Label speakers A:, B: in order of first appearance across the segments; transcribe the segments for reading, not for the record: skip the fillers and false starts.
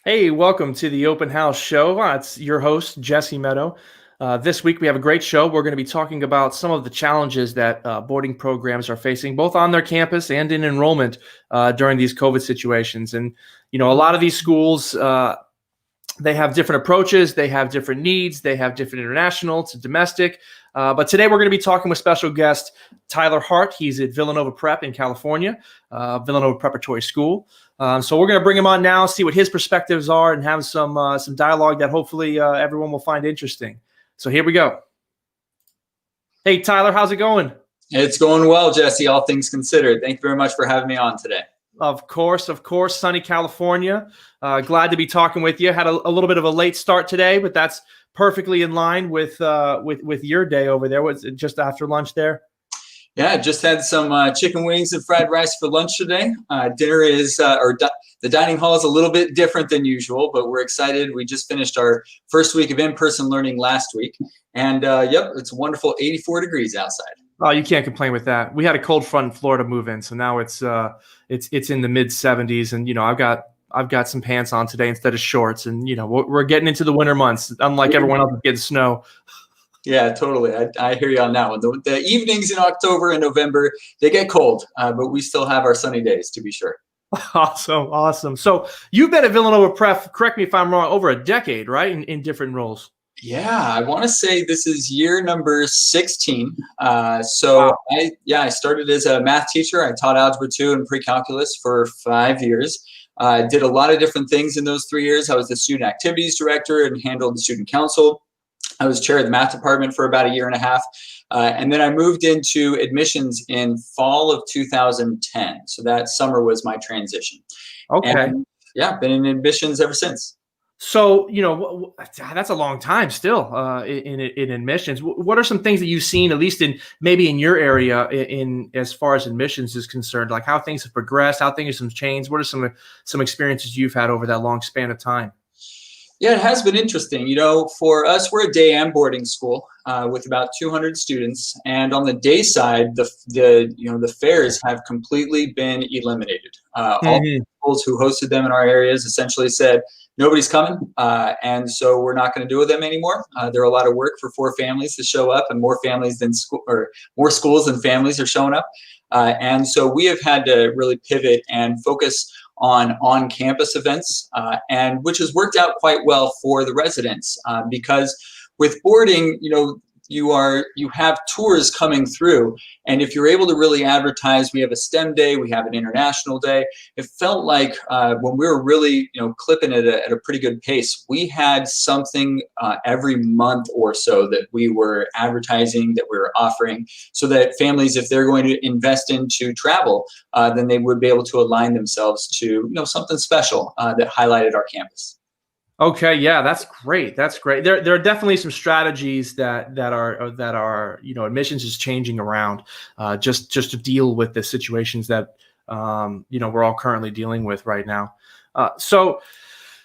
A: Hey, welcome to the Open House Show. It's your host, Jesse Meadow. This week we have a great show. We're going to be talking about some of the challenges that boarding programs are facing, both on their campus and in enrollment during these COVID situations. And, a lot of these schools, they have different approaches, they have different needs, they have different international to domestic. But today we're going to be talking with special guest Tyler Hart. He's at Villanova Prep in California, Villanova Preparatory School. So we're going to bring him on now, see what his perspectives are, and have some dialogue that hopefully everyone will find interesting. So here we go. Hey, Tyler, how's it going?
B: It's going well, Jesse, all things considered. Thank you very much for having me on today.
A: Of course, sunny California. Glad to be talking with you. Had a little bit of a late start today, but that's perfectly in line with your day over there. Was it just after lunch there?
B: Yeah, just had some chicken wings and fried rice for lunch today. Dinner is, the dining hall is a little bit different than usual, but we're excited. We just finished our first week of in-person learning last week. And yep, it's a wonderful 84 degrees outside.
A: Oh, you can't complain with that. We had a cold front in Florida move in, so now it's in the mid 70s, and I've got some pants on today instead of shorts, and we're getting into the winter months, unlike everyone else getting snow.
B: Yeah, totally. I hear you on that one. The evenings in October and November, they get cold, but we still have our sunny days, to be sure.
A: Awesome. So you've been at Villanova Prep, correct me if I'm wrong, over a decade, right, in different roles?
B: Yeah, I want to say this is year number 16. Wow. I started as a math teacher. I taught Algebra 2 and pre-calculus for 5 years. Did a lot of different things in those 3 years. I was the student activities director and handled the student council. I was chair of the math department for about a year and a half. And then I moved into admissions in fall of 2010. So that summer was my transition.
A: Okay.
B: And yeah, been in admissions ever since.
A: So, that's a long time still in admissions. What are some things that you've seen, at least maybe in your area, in as far as admissions is concerned, like how things have progressed, how things have changed? What are some experiences you've had over that long span of time?
B: Yeah, it has been interesting. For us, we're a day and boarding school with about 200 students, and on the day side, the fares have completely been eliminated. All the schools who hosted them in our areas essentially said nobody's coming, and so we're not going to do with them anymore. There are a lot of work for 4 families to show up, and more schools than families are showing up, and so we have had to really pivot and focus on-campus events, and which has worked out quite well for the residents because with boarding, you have tours coming through, and if you're able to really advertise, we have a STEM day, we have an international day. It felt like when we were really clipping it at a pretty good pace, we had something every month or so that we were advertising, that we were offering, so that families, if they're going to invest into travel, then they would be able to align themselves to something special that highlighted our campus.
A: Okay, yeah, that's great. That's great. There are definitely some strategies that are admissions is changing around just to deal with the situations that we're all currently dealing with right now. So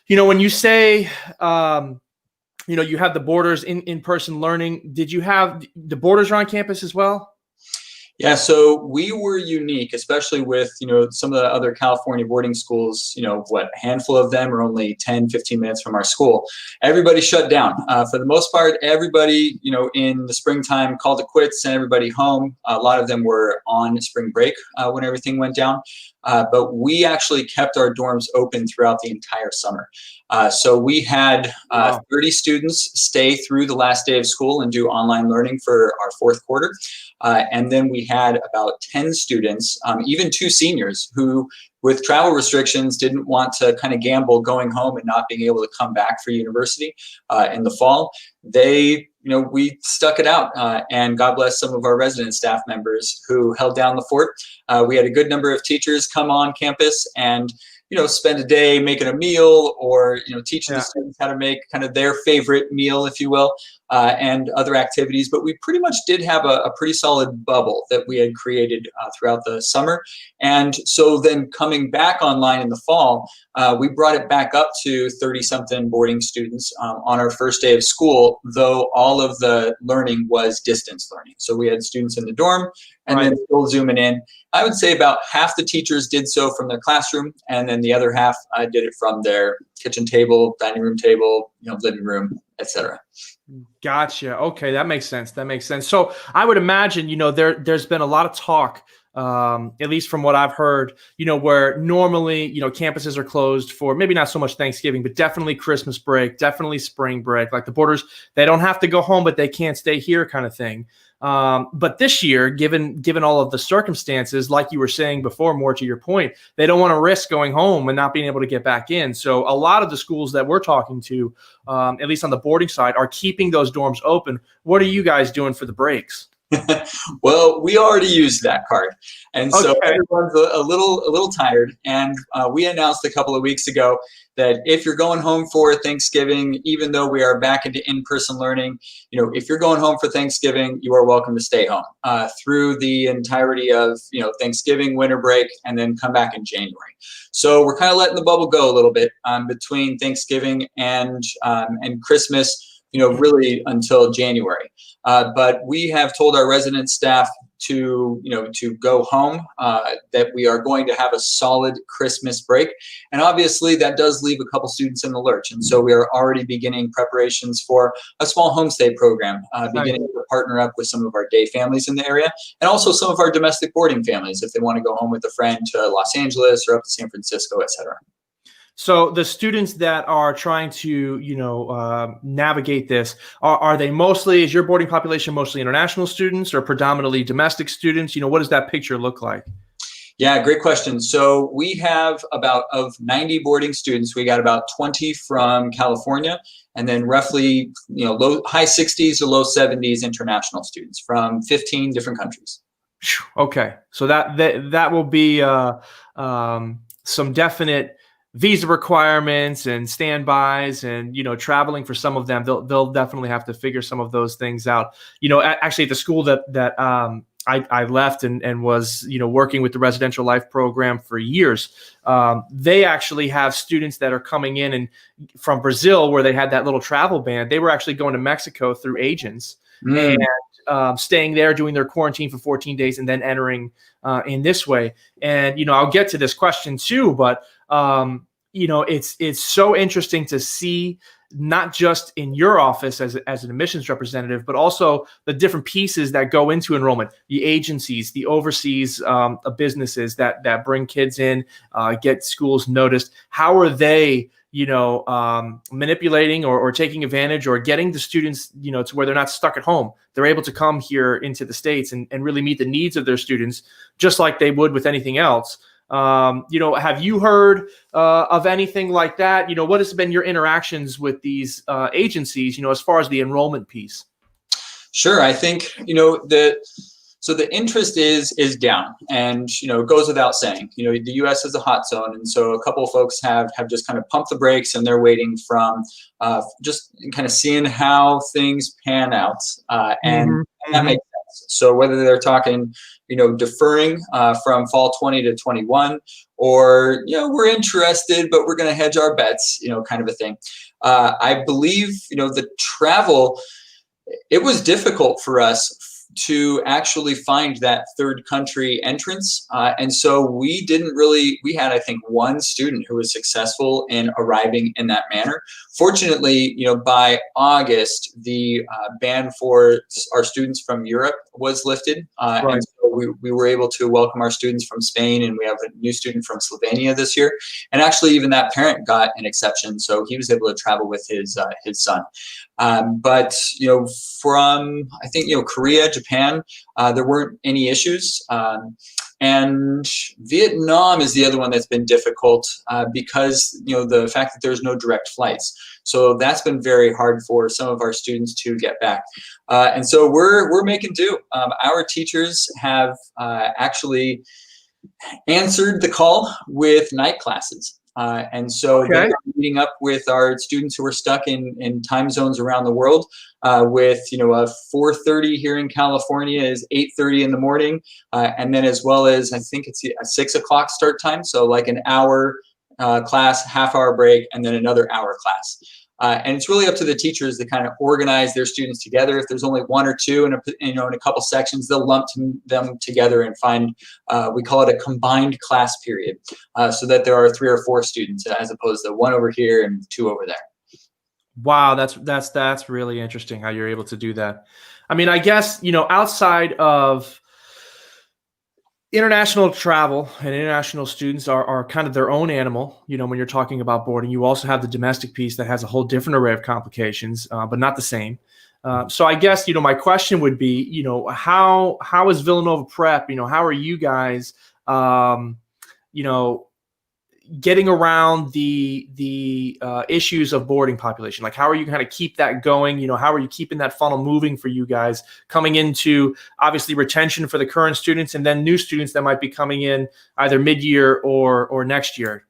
A: when you say you have the boarders in-person learning, did you have the boarders are on campus as well?
B: Yeah, so we were unique, especially with, some of the other California boarding schools, a handful of them are only 10, 15 minutes from our school. Everybody shut down. For the most part, everybody, in the springtime called it quits, sent everybody home. A lot of them were on spring break when everything went down. But we actually kept our dorms open throughout the entire summer. So we had 30 students stay through the last day of school and do online learning for our 4th quarter. And then we had about 10 students, even 2 seniors who, with travel restrictions, didn't want to kind of gamble going home and not being able to come back for university in the fall. We stuck it out, and God bless some of our resident staff members who held down the fort. We had a good number of teachers come on campus and spend a day making a meal or teaching the students how to make kind of their favorite meal, if you will, and other activities. But we pretty much did have a pretty solid bubble that we had created throughout the summer. And so then coming back online in the fall, we brought it back up to 30-something boarding students on our first day of school, though all of the learning was distance learning. So we had students in the dorm and then still zooming in. I would say about half the teachers did so from their classroom, and then the other half did it from their kitchen table, dining room table, living room, etc.
A: Gotcha. Okay, that makes sense. That makes sense. So I would imagine, there's been a lot of talk, at least from what I've heard, where normally, campuses are closed for maybe not so much Thanksgiving, but definitely Christmas break, definitely spring break. Like the boarders, they don't have to go home, but they can't stay here, kind of thing. But this year, given all of the circumstances, like you were saying before, more to your point, they don't want to risk going home and not being able to get back in. So a lot of the schools that we're talking to, at least on the boarding side, are keeping those dorms open. What are you guys doing for the breaks?
B: Well, we already used that card, and so
A: Okay.
B: everyone's a little tired. And we announced a couple of weeks ago that if you're going home for Thanksgiving, even though we are back into in-person learning, if you're going home for Thanksgiving, you are welcome to stay home through the entirety of Thanksgiving, winter break, and then come back in January. So we're kind of letting the bubble go a little bit between Thanksgiving and Christmas. Really until January. But we have told our resident staff to go home, that we are going to have a solid Christmas break. And obviously that does leave a couple students in the lurch. And so we are already beginning preparations for a small homestay program, beginning to partner up with some of our day families in the area, and also some of our domestic boarding families if they want to go home with a friend to Los Angeles or up to San Francisco, etc.
A: So the students that are trying to, navigate this, are they mostly, is your boarding population mostly international students or predominantly domestic students? What does that picture look like?
B: Yeah, great question. So we have of 90 boarding students, we got about 20 from California, and then roughly, high 60s or low 70s international students from 15 different countries.
A: Okay, so that will be some definite visa requirements and standbys, and traveling for some of them. They'll definitely have to figure some of those things out. Actually, at the school that I left and was working with the residential life program for years, they actually have students that are coming in and from Brazil, where they had that little travel ban. They were actually going to Mexico through agents and staying there, doing their quarantine for 14 days, and then entering in this way. And I'll get to this question too, but it's so interesting to see, not just in your office as an admissions representative, but also the different pieces that go into enrollment, the agencies, the overseas businesses that bring kids in, get schools noticed. How are they, manipulating or taking advantage or getting the students, to where they're not stuck at home? They're able to come here into the States and really meet the needs of their students, just like they would with anything else. Have you heard of anything like that? What has been your interactions with these agencies, as far as the enrollment piece?
B: Sure. I think, so the interest is down, and, it goes without saying, the U.S. is a hot zone. And so a couple of folks have just kind of pumped the brakes, and they're waiting from just kind of seeing how things pan out. And that makes sense. So whether they're talking, deferring from fall 20 to 21, or, we're interested, but we're going to hedge our bets, kind of a thing. I believe, the travel, it was difficult for us to actually find that third country entrance. And so we had, I think, one student who was successful in arriving in that manner. Fortunately, by August, the ban for our students from Europe was lifted. Right. And so we were able to welcome our students from Spain, and we have a new student from Slovenia this year. And actually, even that parent got an exception. So he was able to travel with his son. But, from, I think, Korea, Japan, there weren't any issues. And Vietnam is the other one that's been difficult because, the fact that there's no direct flights. So that's been very hard for some of our students to get back. And so we're making do. Our teachers have actually answered the call with night classes. And so they're meeting up with our students who are stuck in time zones around the world, with, a 4:30 here in California is 8:30 in the morning. And then as well as, I think it's a 6 o'clock start time. So like an hour class, half-hour break, and then another hour class. And it's really up to the teachers to kind of organize their students together. If there's only one or two in a couple sections, they'll lump them together and find, we call it a combined class period, so that there are 3 or 4 students as opposed to 1 over here and 2 over there.
A: Wow, that's really interesting how you're able to do that. I mean, I guess, outside of international travel and international students are kind of their own animal, when you're talking about boarding. You also have the domestic piece that has a whole different array of complications, but not the same. So I guess, my question would be, how is Villanova Prep, how are you guys, getting around the issues of boarding population? Like, how are you kind of keep that going? How are you keeping that funnel moving for you guys coming into, obviously, retention for the current students and then new students that might be coming in either mid-year or next year?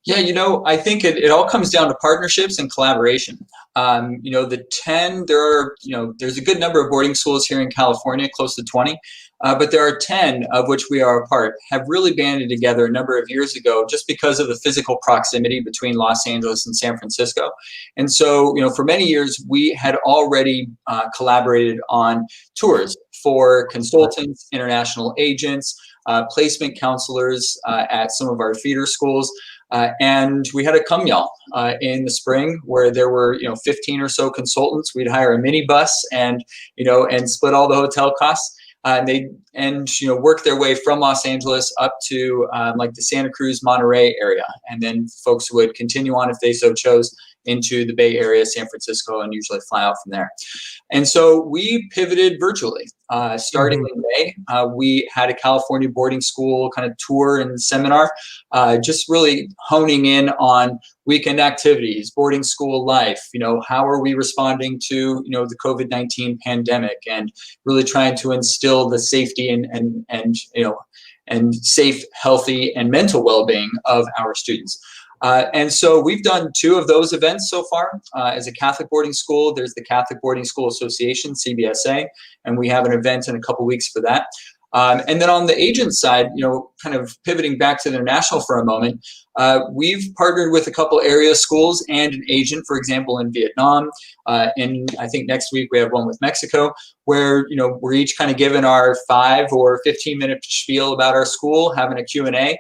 B: Yeah, I think it all comes down to partnerships and collaboration. There's a good number of boarding schools here in California, close to 20, but there are 10 of which we are a part, have really banded together a number of years ago just because of the physical proximity between Los Angeles and San Francisco. And so, for many years, we had already collaborated on tours for consultants, international agents, placement counselors at some of our feeder schools. And we had a come y'all in the spring where there were 15 or so consultants. We'd hire a minibus and split all the hotel costs. They work their way from Los Angeles up to like the Santa Cruz, Monterey area, and then folks would continue on if they so chose into the Bay Area, San Francisco, and usually fly out from there. And so we pivoted virtually. Starting in May, we had a California boarding school kind of tour and seminar, just really honing in on weekend activities, boarding school life, how are we responding to, the COVID-19 pandemic, and really trying to instill the safety and safe, healthy, and mental well-being of our students. And so we've done 2 of those events so far. As a Catholic boarding school, there's the Catholic Boarding School Association, CBSA, and we have an event in a couple weeks for that. And then on the agent side, kind of pivoting back to the international for a moment, we've partnered with a couple area schools and an agent, for example, in Vietnam. And I think next week we have one with Mexico, where, we're each kind of given our 5 or 15-minute spiel about our school, having a Q&A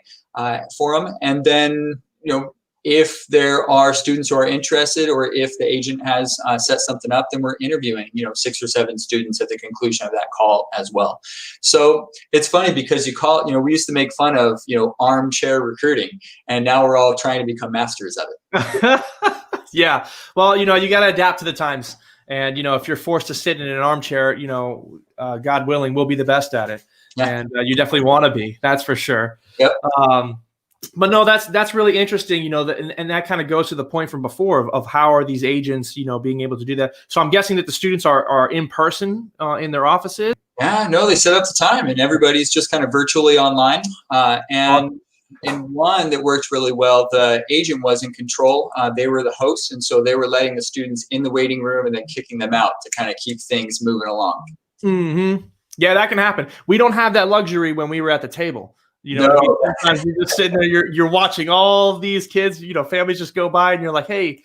B: for them. And then, if there are students who are interested, or if the agent has set something up, then we're interviewing, 6 or 7 students at the conclusion of that call as well. So it's funny because we used to make fun of, armchair recruiting, and now we're all trying to become masters of it.
A: Yeah. Well, you got to adapt to the times. And, if you're forced to sit in an armchair, God willing, we'll be the best at it. Yeah. And you definitely want to be, that's for sure.
B: Yep.
A: But no, that's really interesting, and that kind of goes to the point from before of how are these agents, being able to do that. So I'm guessing that the students are in person in their offices.
B: Yeah, no, they set up the time and everybody's just kind of virtually online. And in one that worked really well, the agent was in control. They were the hosts, and so they were letting the students in the waiting room and then kicking them out to kind of keep things moving along.
A: Mm-hmm. Yeah, that can happen. We don't have that luxury when we were at the table.
B: No.
A: Sometimes you're just sitting there, you're watching all these kids, families just go by and you're like, hey,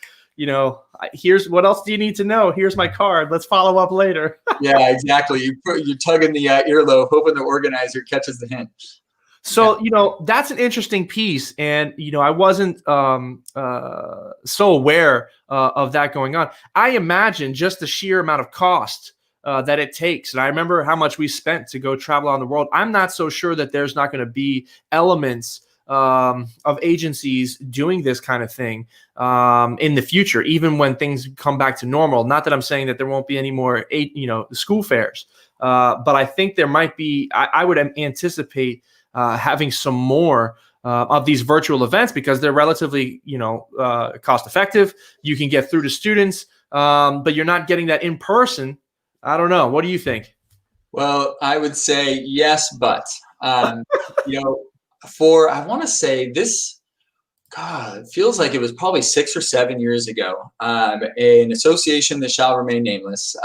A: here's what else do you need to know? Here's my card. Let's follow up later.
B: Yeah, exactly. You're tugging the earlobe, hoping the organizer catches the hint.
A: So, that's an interesting piece. And, I wasn't so aware of that going on. I imagine just the sheer amount of cost that it takes. And I remember how much we spent to go travel around the world. I'm not so sure that there's not going to be elements of agencies doing this kind of thing in the future, even when things come back to normal. Not that I'm saying that there won't be any more, school fairs, but I think there might be, I would anticipate having some more of these virtual events because they're relatively, cost effective. You can get through to students, but you're not getting that in person. I don't know. What do you think?
B: Well, I would say yes, but, I want to say this, it feels like it was probably 6 or 7 years ago, an association that shall remain nameless,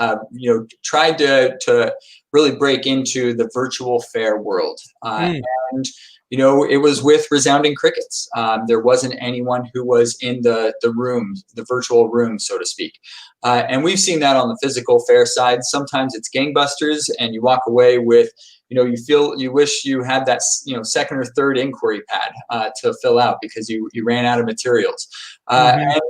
B: tried to really break into the virtual fair world. And it was with resounding crickets. There wasn't anyone who was in the room, the virtual room, so to speak. And we've seen that on the physical fair side. Sometimes it's gangbusters, and you walk away with, you wish you had that, second or third inquiry pad to fill out because you ran out of materials. And,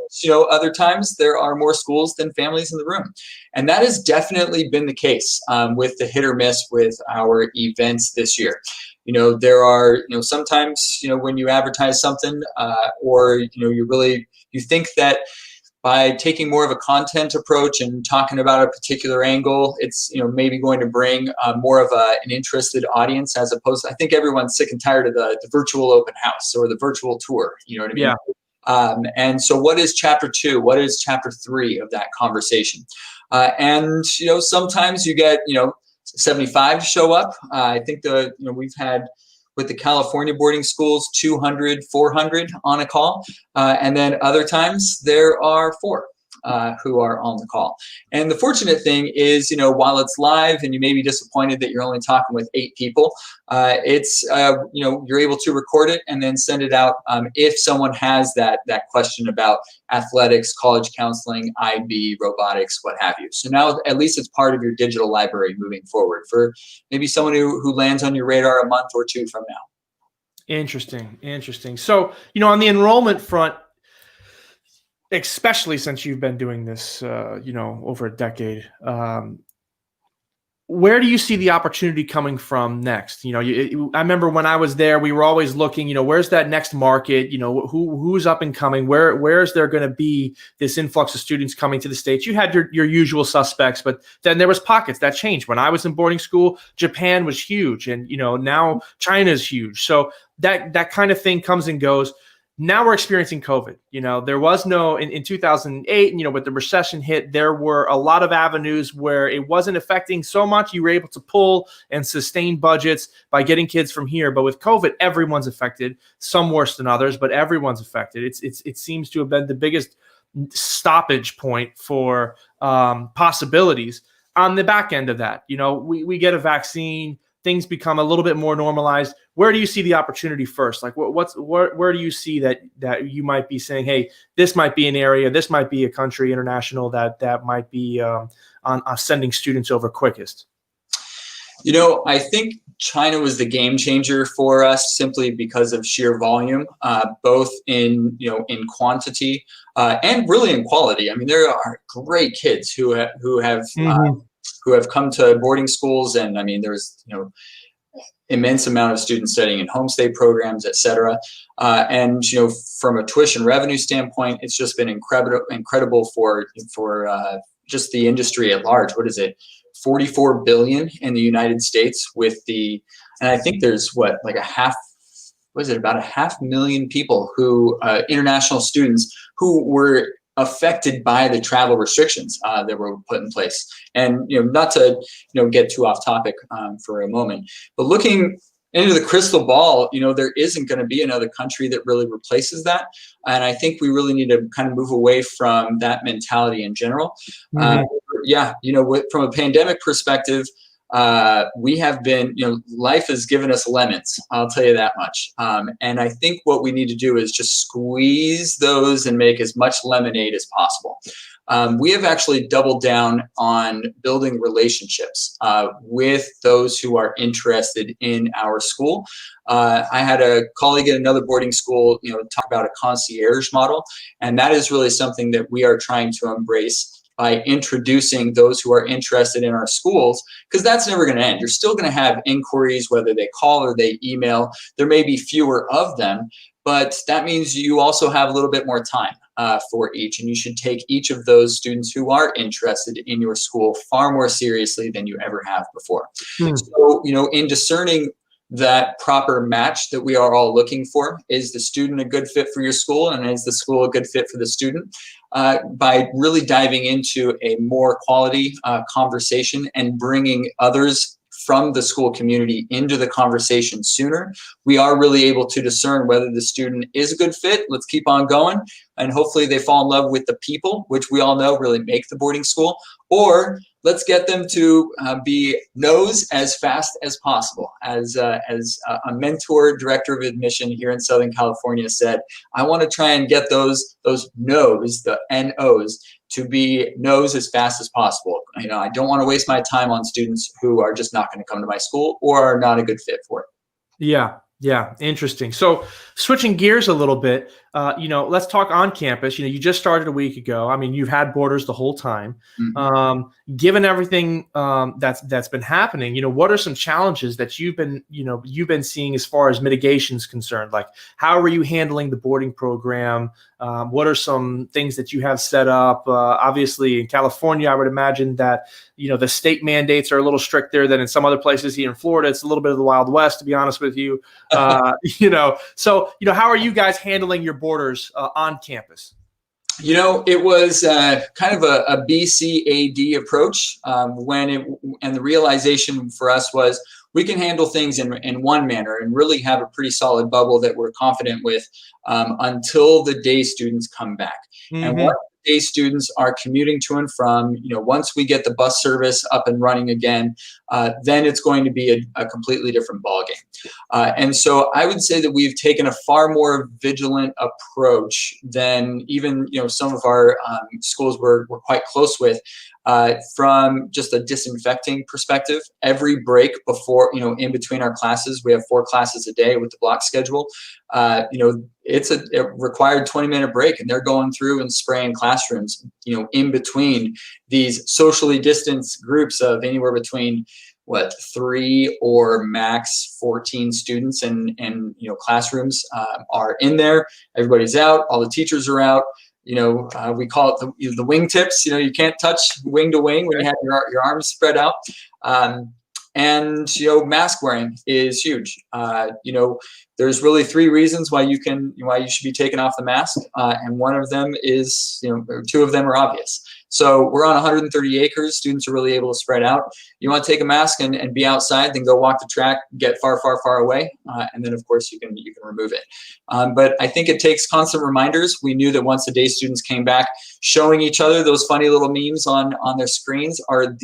B: other times there are more schools than families in the room. And that has definitely been the case with the hit or miss with our events this year. There are, sometimes, when you advertise something or, you think that by taking more of a content approach and talking about a particular angle, it's, maybe going to bring more of an interested audience, as opposed to, I think everyone's sick and tired of the virtual open house or the virtual tour. You know what I mean?
A: Yeah.
B: And so what is chapter 2? What is chapter 3 of that conversation? And, sometimes you get, 75 show up. I think we've had with the California boarding schools, 200, 400 on a call. And then other times there are 4 who are on the call. And the fortunate thing is, while it's live and you may be disappointed that you're only talking with 8 people, it's, you're able to record it and then send it out if someone has that question about athletics, college counseling, IB, robotics, what have you. So now at least it's part of your digital library moving forward for maybe someone who lands on your radar a month or 2 from now.
A: Interesting. So, on the enrollment front, especially since you've been doing this, over a decade, where do you see the opportunity coming from next? I remember when I was there, we were always looking, where's that next market? Who's up and coming? Where is there going to be this influx of students coming to the States? You had your usual suspects, but then there was pockets that changed. When I was in boarding school, Japan was huge, and now China is huge. So that kind of thing comes and goes. Now we're experiencing COVID. There was no, in 2008, with the recession hit, there were a lot of avenues where it wasn't affecting so much. You were able to pull and sustain budgets by getting kids from here. But with COVID, everyone's affected, some worse than others, but everyone's affected. It seems to have been the biggest stoppage point for possibilities. On the back end of that, we get a vaccine, things become a little bit more normalized. Where do you see the opportunity first? Like where do you see that you might be saying, hey, this might be an area, this might be a country, international, that might be on sending students over quickest?
B: I think China was the game changer for us simply because of sheer volume, both in quantity and really in quality. I mean, there are great kids who have come to boarding schools, and I mean, there's immense amount of students studying in homestay programs, et cetera. And from a tuition revenue standpoint, it's just been incredible for just the industry at large. What is it? 44 billion in the United States and I think there's about a 500,000 people who international students who were affected by the travel restrictions that were put in place. And not to get too off topic for a moment, but looking into the crystal ball, there isn't going to be another country that really replaces that. And I think we really need to kind of move away from that mentality in general. From a pandemic perspective, we have been, life has given us lemons, I'll tell you that much. And I think what we need to do is just squeeze those and make as much lemonade as possible. We have actually doubled down on building relationships with those who are interested in our school. I had a colleague at another boarding school, talk about a concierge model, and that is really something that we are trying to embrace by introducing those who are interested in our schools, because that's never going to end. You're still going to have inquiries, whether they call or they email. There may be fewer of them, but that means you also have a little bit more time for each, and you should take each of those students who are interested in your school far more seriously than you ever have before. So, in discerning that proper match that we are all looking for, is the student a good fit for your school, and is the school a good fit for the student? By really diving into a more quality conversation and bringing others from the school community into the conversation sooner, we are really able to discern whether the student is a good fit. Let's keep on going, and hopefully they fall in love with the people, which we all know really make the boarding school, or let's get them to be no's as fast as possible. As a mentor, director of admission here in Southern California said, I want to try and get those no's, the NO's, to be no's as fast as possible. I don't want to waste my time on students who are just not going to come to my school or are not a good fit for it.
A: Yeah. Yeah. Interesting. So switching gears a little bit, let's talk on campus. You just started a week ago. I mean, you've had boarders the whole time.
B: Mm-hmm.
A: Given everything that's been happening, what are some challenges that you've been seeing as far as mitigation is concerned? Like, how are you handling the boarding program? What are some things that you have set up? Obviously, in California, I would imagine that the state mandates are a little stricter than in some other places. Here in Florida, it's a little bit of the Wild West, to be honest with you. So how are you guys handling your boarders on campus?
B: It was kind of a BCAD approach and the realization for us was we can handle things in one manner and really have a pretty solid bubble that we're confident with until the day students come back. Mm-hmm. And once the day students are commuting to and from, once we get the bus service up and running again, then it's going to be a completely different ballgame. And so I would say that we've taken a far more vigilant approach than even some of our schools we're quite close with. From just a disinfecting perspective, every break before, in between our classes, we have 4 classes a day with the block schedule. It's a required 20-minute break, and they're going through and spraying classrooms, in between these socially distanced groups of anywhere between 3 or max 14 students and classrooms are in there. Everybody's out. All the teachers are out. We call it the wingtips. You can't touch wing to wing when you have your arms spread out. And mask wearing is huge. There's really 3 reasons why you should be taking off the mask, and one of them is, or 2 of them are obvious. So we're on 130 acres. Students are really able to spread out. You want to take a mask and be outside, then go walk the track, get far, far, far away, and then of course you can remove it. But I think it takes constant reminders. We knew that once the day students came back, showing each other those funny little memes on their screens are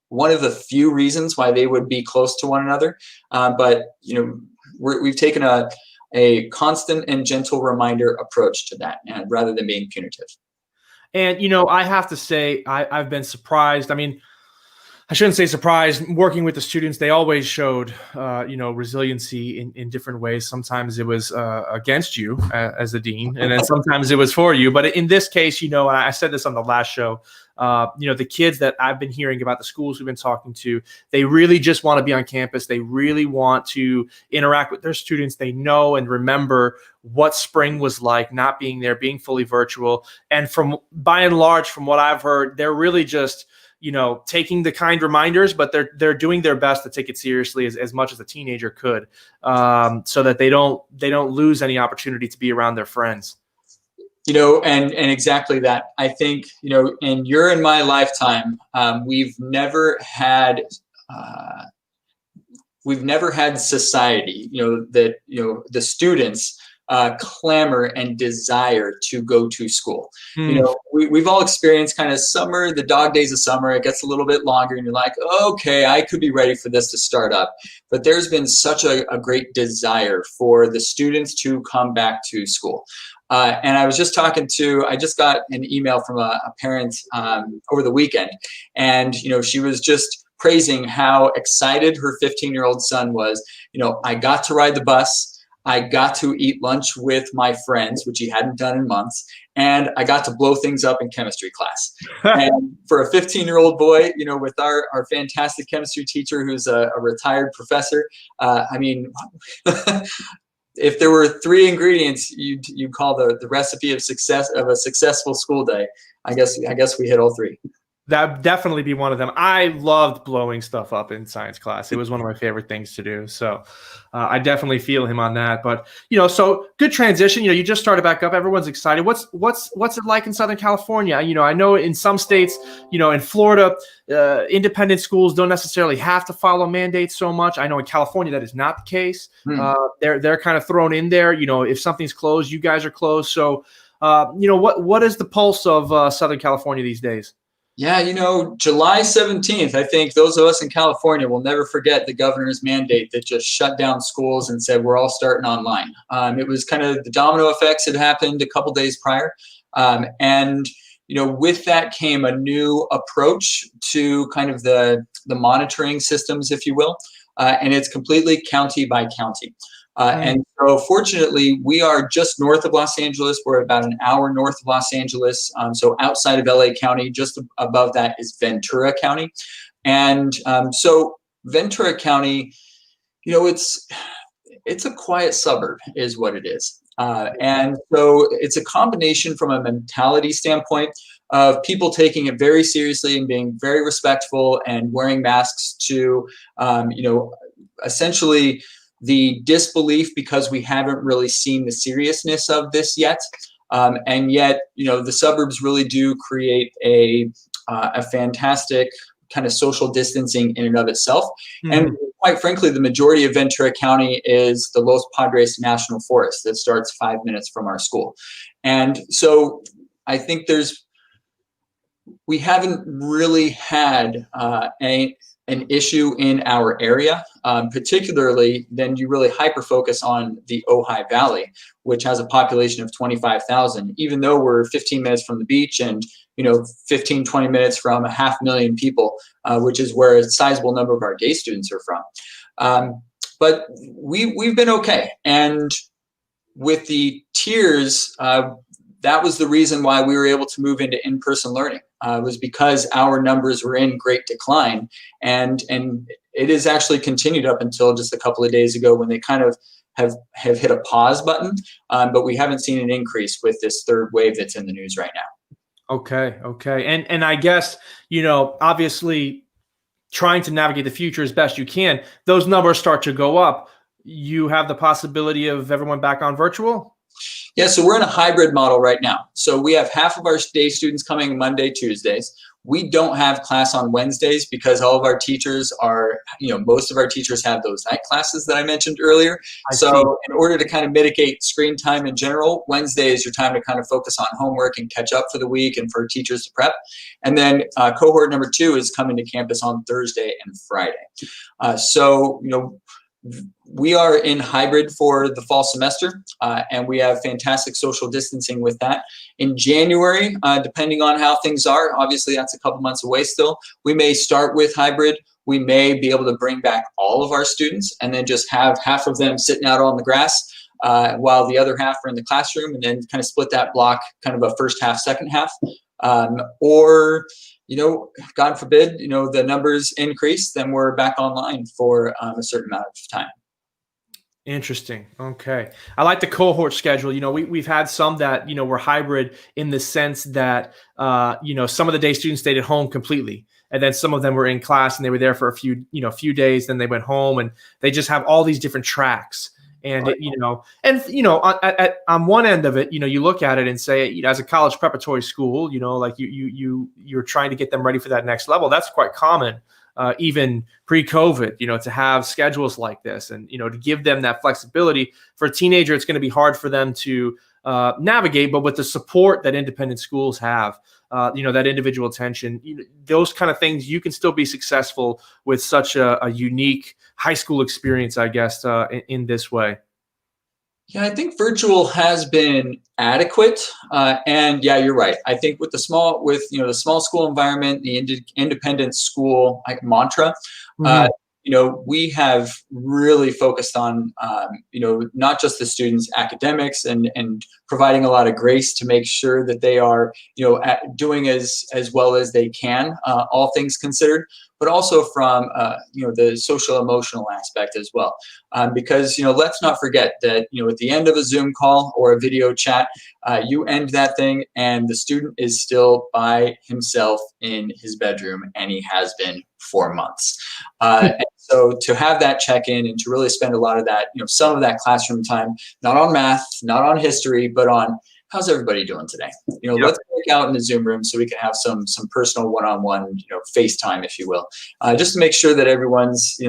B: one of the few reasons why they would be close to one another. But we've taken a constant and gentle reminder approach to that, rather than being punitive.
A: And, I have to say, I've been surprised. I mean, I shouldn't say surprised. Working with the students, they always showed, resiliency in different ways. Sometimes it was against you as the dean, and then sometimes it was for you. But in this case, I said this on the last show, the kids that I've been hearing about, the schools we've been talking to, they really just want to be on campus. They really want to interact with their students. They know and remember what spring was like, not being there, being fully virtual. And by and large, from what I've heard, they're really just, taking the kind reminders, but they're doing their best to take it seriously as much as a teenager could, so that they don't lose any opportunity to be around their friends.
B: And exactly that. I think, in your and my lifetime, we've never had society, that, the students clamor and desire to go to school. We've all experienced kind of summer, the dog days of summer. It gets a little bit longer and you're like, okay, I could be ready for this to start up. But there's been such a great desire for the students to come back to school. And I just got an email from a parent over the weekend, and she was just praising how excited her 15-year-old son was. I got to ride the bus, I got to eat lunch with my friends, which he hadn't done in months, and I got to blow things up in chemistry class. And for a 15-year-old boy, with our fantastic chemistry teacher who's a retired professor, if there were 3 ingredients you'd call the recipe of success of a successful school day, I guess we hit all 3.
A: That'd definitely be one of them. I loved blowing stuff up in science class. It was one of my favorite things to do. So I definitely feel him on that. But, so good transition. You just started back up. Everyone's excited. What's it like in Southern California? I know in some states, in Florida, independent schools don't necessarily have to follow mandates so much. I know in California that is not the case. They're kind of thrown in there. If something's closed, you guys are closed. So, what is the pulse of Southern California these days?
B: Yeah, July 17th, I think those of us in California will never forget the governor's mandate that just shut down schools and said we're all starting online. It was kind of the domino effects had happened a couple days prior. And with that came a new approach to kind of the monitoring systems, if you will. And it's completely county by county. And so fortunately, we are just north of Los Angeles. We're about an hour north of Los Angeles. So outside of LA County, just above that is Ventura County. And so Ventura County, it's a quiet suburb is what it is. And so it's a combination from a mentality standpoint of people taking it very seriously and being very respectful and wearing masks to, essentially the disbelief because we haven't really seen the seriousness of this yet. And yet, the suburbs really do create a fantastic kind of social distancing in and of itself. Mm-hmm. And quite frankly, the majority of Ventura County is the Los Padres National Forest that starts 5 minutes from our school. And so I think we haven't really had an issue in our area, particularly then you really hyper focus on the Ojai Valley, which has a population of 25,000, even though we're 15 minutes from the beach and 15, 20 minutes from 500,000 people, which is where a sizable number of our day students are from. But we've been okay. And with the tiers, that was the reason why we were able to move into in-person learning, was because our numbers were in great decline. And it has actually continued up until just a couple of days ago when they kind of have hit a pause button. But we haven't seen an increase with this third wave that's in the news right now.
A: Okay. And I guess, obviously trying to navigate the future as best you can, those numbers start to go up. You have the possibility of everyone back on virtual?
B: Yeah, so we're in a hybrid model right now. So we have half of our day students coming Monday, Tuesdays. We don't have class on Wednesdays because all of our teachers are, most of our teachers have those night classes that I mentioned earlier. So in order to kind of mitigate screen time in general, Wednesday is your time to kind of focus on homework and catch up for the week and for teachers to prep. And then cohort number 2 is coming to campus on Thursday and Friday. So we are in hybrid for the fall semester, and we have fantastic social distancing with that. In January, depending on how things are, obviously that's a couple months away still, we may start with hybrid. We may be able to bring back all of our students and then just have half of them sitting out on the grass while the other half are in the classroom, and then kind of split that block, kind of a first half, second half. Or God forbid, the numbers increase, then we're back online for a certain amount of time.
A: Interesting. Okay. I like the cohort schedule. We've had some that, were hybrid in the sense that, some of the day students stayed at home completely. And then some of them were in class and they were there for a few days. Then they went home and they just have all these different tracks. And, on one end of it, you look at it and say, as a college preparatory school, like you're trying to get them ready for that next level. That's quite common, even pre-COVID, to have schedules like this and, to give them that flexibility. For a teenager, it's going to be hard for them to navigate, but with the support that independent schools have, that individual attention, those kind of things, you can still be successful with such a unique high school experience, I guess, in this way.
B: Yeah, I think virtual has been adequate, and yeah, you're right. I think with the small school environment, the independent school mantra, we have really focused on not just the students' academics and providing a lot of grace to make sure that they are doing as well as they can, all things considered, but also from the social emotional aspect as well, because let's not forget that at the end of a Zoom call or a video chat, you end that thing and the student is still by himself in his bedroom, and he has been for months. And so to have that check-in and to really spend a lot of that, some of that classroom time, not on math, not on history, but on how's everybody doing today? Let's break out in the Zoom room so we can have some personal one-on-one, FaceTime, if you will, just to make sure that everyone's,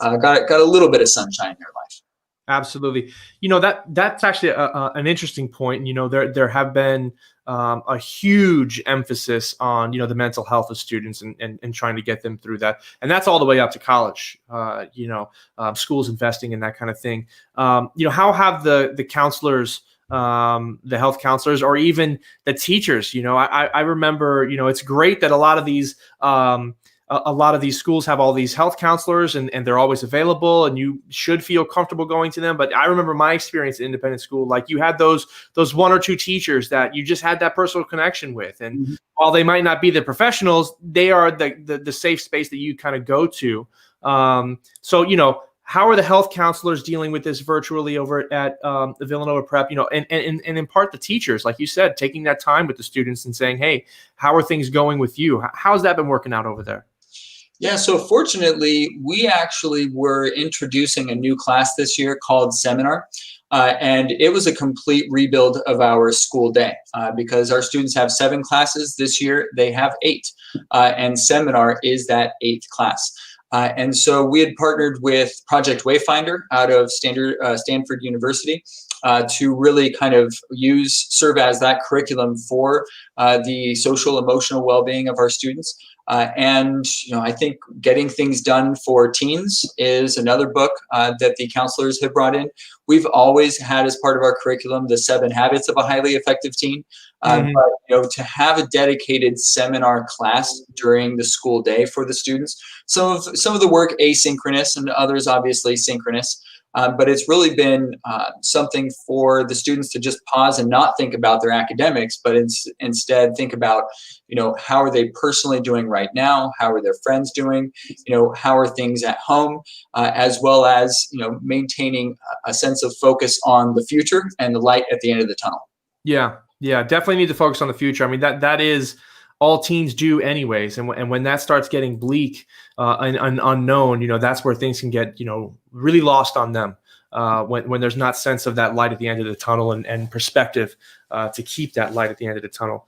B: got a little bit of sunshine in their life.
A: Absolutely. That's actually an interesting point. There have been a huge emphasis on the mental health of students and trying to get them through that, and that's all the way up to college. Schools investing in that kind of thing. How have the counselors, the health counselors, or even the teachers? I remember. It's great that a lot of these schools have all these health counselors and they're always available and you should feel comfortable going to them. But I remember my experience in independent school, like you had those one or two teachers that you just had that personal connection with. And while they might not be the professionals, they are the safe space that you kind of go to. So, how are the health counselors dealing with this virtually over at the Villanova Prep, and in part the teachers, like you said, taking that time with the students and saying, hey, how are things going with you? How's that been working out over there?
B: Yeah, so fortunately, we actually were introducing a new class this year called Seminar. And it was a complete rebuild of our school day because our students have 7 classes this year. They have 8. And Seminar is that 8th class. And so we had partnered with Project Wayfinder out of Stanford University to really kind of serve as that curriculum for the social emotional well-being of our students. And I think Getting Things Done for Teens is another book that the counselors have brought in. We've always had as part of our curriculum the 7 Habits of a Highly Effective Teen. But to have a dedicated seminar class during the school day for the students, some of the work asynchronous and others obviously synchronous. But it's really been something for the students to just pause and not think about their academics, but instead think about, how are they personally doing right now? How are their friends doing? How are things at home? As well as, maintaining a sense of focus on the future and the light at the end of the tunnel.
A: Yeah, definitely need to focus on the future. I mean, that is all teens do anyways. And when that starts getting bleak and unknown, that's where things can get, really lost on them when there's not sense of that light at the end of the tunnel and perspective to keep that light at the end of the tunnel.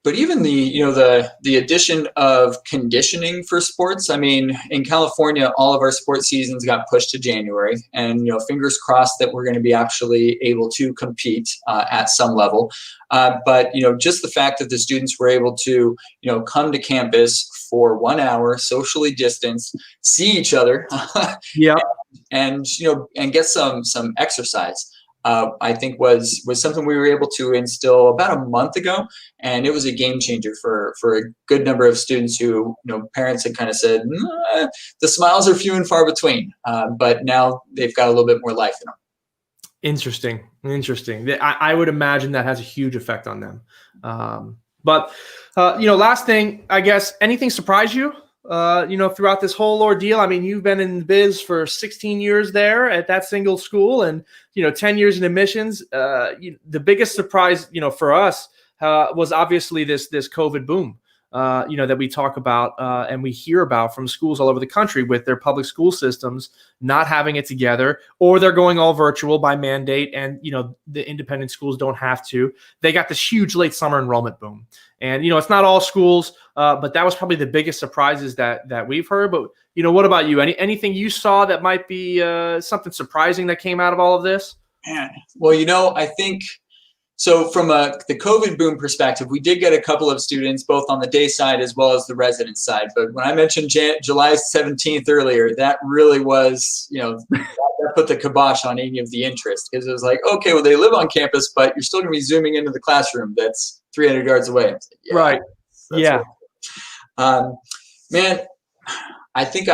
B: But even the addition of conditioning for sports, I mean, in California, all of our sports seasons got pushed to January, and fingers crossed that we're going to be actually able to compete at some level. But just the fact that the students were able to come to campus for 1 hour, socially distanced, see each other, and get some exercise. I think was something we were able to instill about a month ago, and it was a game changer for a good number of students who parents had kind of said the smiles are few and far between, but now they've got a little bit more life in them.
A: Interesting. I would imagine that has a huge effect on them. But last thing, I guess, anything surprise you? Throughout this whole ordeal? I mean, you've been in the biz for 16 years there at that single school and, 10 years in admissions. The biggest surprise, for us was obviously this COVID boom, that we talk about and we hear about from schools all over the country with their public school systems not having it together, or they're going all virtual by mandate. And, the independent schools don't have to. They got this huge late summer enrollment boom. And, it's not all schools, but that was probably the biggest surprises that we've heard. But, what about you? Anything you saw that might be something surprising that came out of all of this?
B: Man, well, I think so. From the COVID boom perspective, we did get a couple of students both on the day side as well as the resident side. But when I mentioned July 17th earlier, that really was, that put the kibosh on any of the interest, because it was like, okay, well, they live on campus, but you're still going to be zooming into the classroom that's 300 yards away. Like, yeah,
A: right. Yeah.
B: Man, I think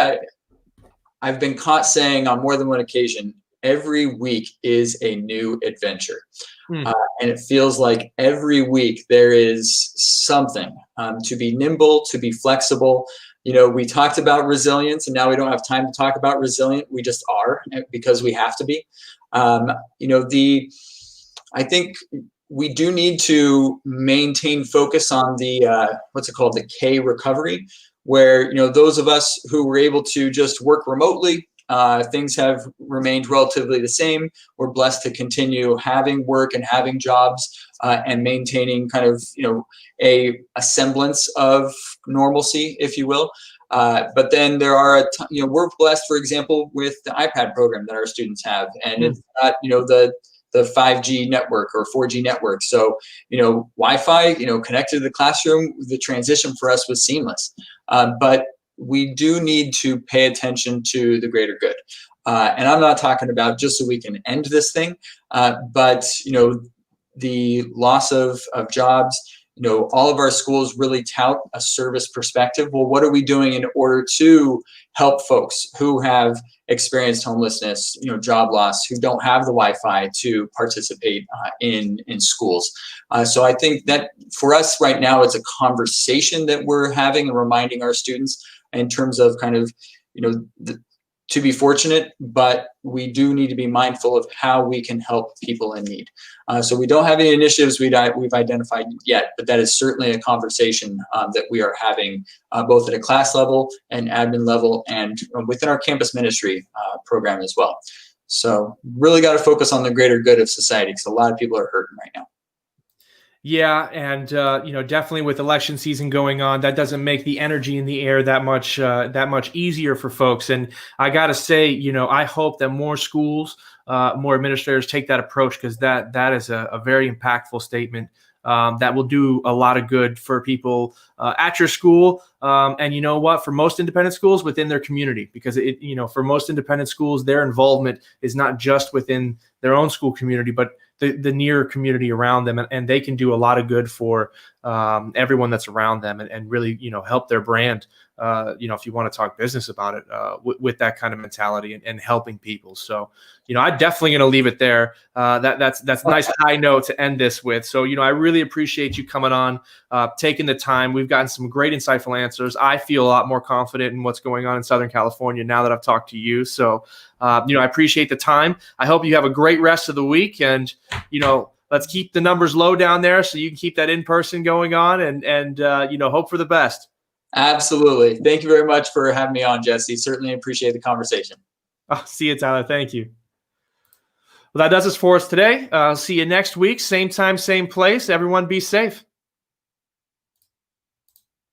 B: I've been caught saying on more than one occasion, every week is a new adventure. And it feels like every week there is something to be nimble, to be flexible. We talked about resilience, and now we don't have time to talk about resilient. We just are, because we have to be. I think we do need to maintain focus on the what's it called, the K recovery, where those of us who were able to just work remotely, things have remained relatively the same. We're blessed to continue having work and having jobs and maintaining kind of a semblance of normalcy, if you will. But then there are, we're blessed, for example, with the iPad program that our students have, and it's not, the 5G network or 4G network. So, Wi-Fi, connected to the classroom, the transition for us was seamless. But we do need to pay attention to the greater good. And I'm not talking about just so we can end this thing, but, the loss of jobs, all of our schools really tout a service perspective. Well, what are we doing in order to help folks who have experienced homelessness, job loss, who don't have the Wi-Fi to participate in schools? So I think that for us right now, it's a conversation that we're having and reminding our students in terms of kind of, to be fortunate, but we do need to be mindful of how we can help people in need. So we don't have any initiatives we've identified yet, but that is certainly a conversation that we are having both at a class level and admin level and within our campus ministry program as well. So really got to focus on the greater good of society because a lot of people are hurting right now.
A: Yeah, and definitely with election season going on, that doesn't make the energy in the air that much easier for folks. And I got to say, I hope that more schools, more administrators take that approach because that is a very impactful statement that will do a lot of good for people at your school. And you know what? For most independent schools within their community, because for most independent schools, their involvement is not just within their own school community, but the near community around them, and they can do a lot of good for everyone that's around them, and really help their brand. If you want to talk business about it with that kind of mentality and helping people. So I'm definitely going to leave it there. That's a nice high note to end this with. So I really appreciate you coming on, taking the time. We've gotten some great insightful answers. I feel a lot more confident in what's going on in Southern California now that I've talked to you. So I appreciate the time. I hope you have a great rest of the week, and let's keep the numbers low down there so you can keep that in person going on, and hope for the best.
B: Absolutely. Thank you very much for having me on, Jesse. Certainly appreciate the conversation.
A: See you, Tyler. Thank you. Well, that does it for us today. See you next week. Same time, same place. Everyone be safe.